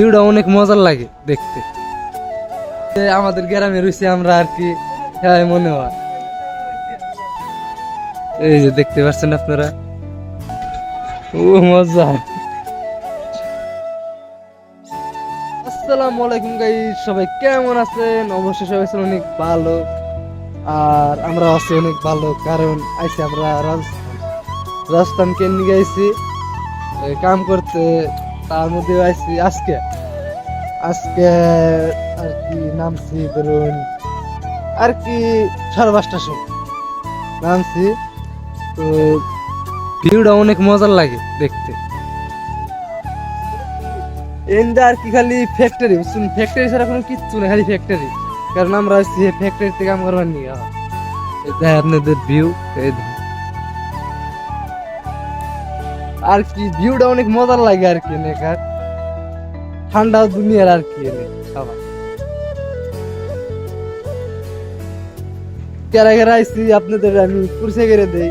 ভিউটা অনেক মজার লাগে দেখতে। আমাদের গ্রামে রয়েছে আমরা আর কি, হ্যাঁ মনে হয়। এই যে দেখতে পাচ্ছেন আপনারা, ও মজা। আসসালামু আলাইকুম গাইস, সবাই কেমন আছেন? অবশ্যই সবাই আছেন অনেক ভালো, আর আমরা আছি অনেক ভালো, কারণ আইছি আমরা রাজস্থান কেন গেছি কাম করতে। তার মধ্যে আইছি আজকে আর কি নামছি ধরুন আর কি 5:30টার সময় নামছি। তো ভিউটা অনেক মজার লাগে দেখতে। এন্ডা আর কি খালি ফ্যাক্টরি, বুঝছেন, ফ্যাক্টরি ছাড়া কোনো কিচ্ছু নেই, খালি ফ্যাক্টরি। কারণ আমরা হচ্ছে ফ্যাক্টরিতে কাম করবার নিয়ে আপনাদের ভিউ আর কি, ভিউটা অনেক মজার লাগে আর কি। নেকার ঠান্ডা দুনিয়ার আর কি সবাই কেরা কেরা আইসি আপনাদের আমি পরিচয় করে দেই।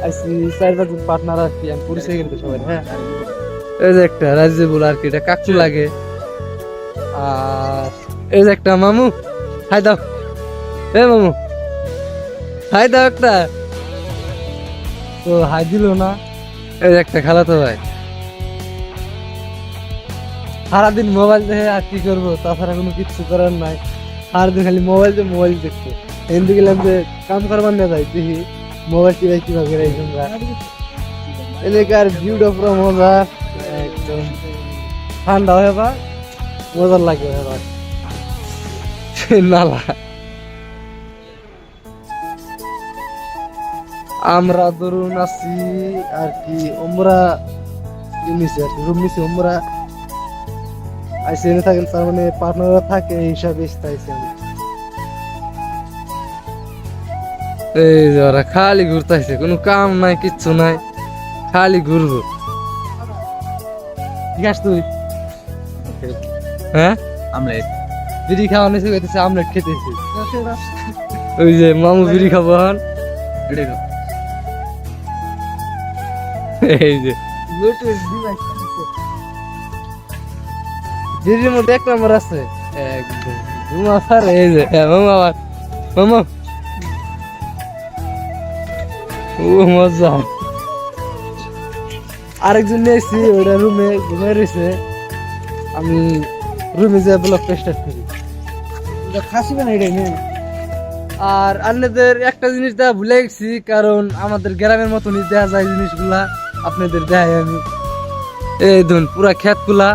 আইসি 4-5 জন পার্টনার আর কি, আমি পরিচয় করে দিই সবাই। হ্যাঁ, এই যে একটা রাজ্যবুল আর কি, এটা কাকু লাগে। আর এই যে একটা মামু, হাই দাও। এ মামু হাই দাও একটা, তো হাই দিল না। এই যে একটা খালাতো ভাই, সারাদিন মোবাইল দেখে আর কি করবো, তাছাড়া কোনো কিছু করার নাই। সারাদিন খালি মোবাইল দেখতে। হিন্দি গেলাম যে কাম করবার না যাই, দেখি মোবাইল টিভাই কিভাবে এলাকার ভিউটা পুরো মজা, একদম ঠান্ডা হয়ে বা মজার লাগে নালা। আমরা ধরুন আছি আর কি ওমরা নিচে আর কি, রুম নিচে ওমরা আইসে এনে থাকেন, তার মানে পার্টনাররা থাকে এই হিসাবে আইসি আমি। এই যে ওরা খালি ঘুরতেছে, কোনো কাম নাই কিচ্ছু নাই, খালি ঘুরবো। ঠিক আছে তুই, হ্যাঁ আমলেট বিড়ি খাওয়া নিয়েছে, খেতেছে আমলেট খেতেছি। ওই যে মামু বিড়ি খাবো, এই যে বিড়ির মধ্যে 1 নম্বর আছে একদম ঘুমাফার। এই যে মামা মামা, ও মজা। আরেকজন নিয়েছি, ওটা রুমে ঘুমাই রয়েছে, আমি রুমে যে ব্লগ স্টার্ট করি খাসি বানাই। আর আপনাদের একটা জিনিস দেখা ভুলে গেছি, কারণ আমাদের গ্রামের মতনই দেখা যায় জিনিসগুলা, আপনাদের দেখাই আমি। এই ধরুন পুরা ক্ষেতগুলা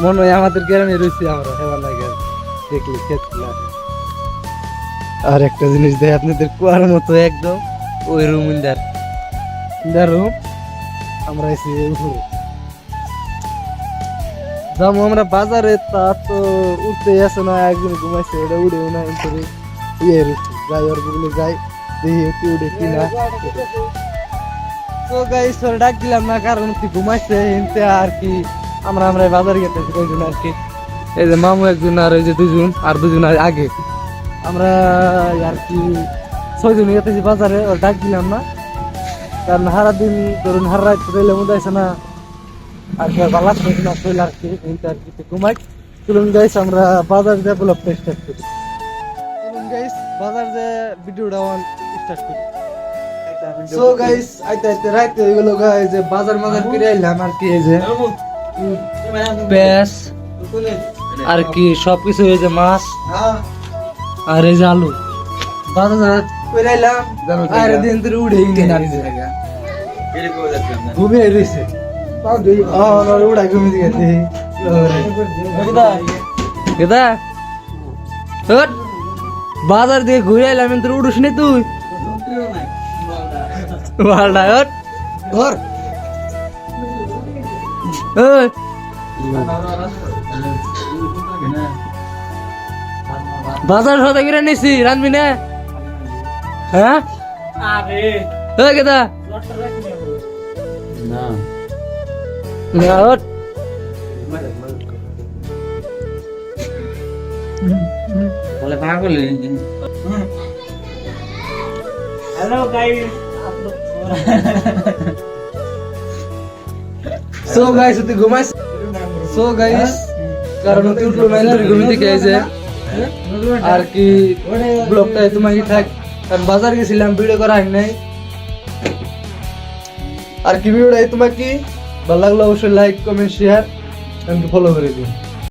মনে হয় আমাদের গ্রামে রয়েছে, আমরা হেবা লাগে দেখলে ক্ষেতগুলা। আর একটা জিনিস দেয় আপনাদের কুয়ার মতো একদম, ওই রুম রুম আমরা এসে উপরে যাবো আমরা বাজারে, তা তো উঠতে আসে না, একজন ঘুমাইছে, ওটা উঠেও না করে ইয়ে রয়েছে, যাই ওর গুলো যাই দেখি একটু উঠে কিনা। তো গাইস ওর ডাক দিলাম না, কারণ তুই ঘুমাইছে হিনতে আর কি, আমরা বাজারে গেতেছি কয়েকজন আর কি। এই যে মামু একজন, আর ওই যে 2 আর 2 আগে আমরা আর কি 6 জন গেতেছি বাজারে। ওর ডাক দিলাম না, কারণ সারাদিন ধরুন হার রাত রেলে মধ্যে আসে না আর কি, ভালো লাগছে না শরীর আর কি, আর কি ঘুমাই। চলুন গাইস আমরা বাজার যে ব্লগ স্টার্ট করি। চলুন গাইস বাজার যে ভিডিওটা স্টার্ট করি। সো গাইস আইতে রাইতে হয়ে গেল গাইস, যে বাজার করে আইলাম আর কি। এই যে পেঁয়াজ আর কি সবকিছু, এই যে মাছ আর এই যে আলু বাজার করে আইলাম। আর দিন ধরে উড়ে ঘুমিয়ে রয়েছে, উড়া ঘুমিয়ে গেছে। বাজার দিয়ে ঘুরে আইলাম, তোর উড়ুস নি তুই বাজার সদা করে নিছি, রানবি না? হ্যাঁ কেদা হ্যালো গাইস। সো গাইস তুই ঘুমাইছ? সো গাইস কারণ অতি উঠলো না ঘুম থেকে এসে আর কি ব্লগটা তোমাকে থাক কারণ বাজার গেছিলাম ভিডিও করা হয় নাই আর কি ভিডিওটা তোমাকে ভালো লাগলো অবশ্যই লাইক কমেন্ট শেয়ার এমনকি ফলো করে দিও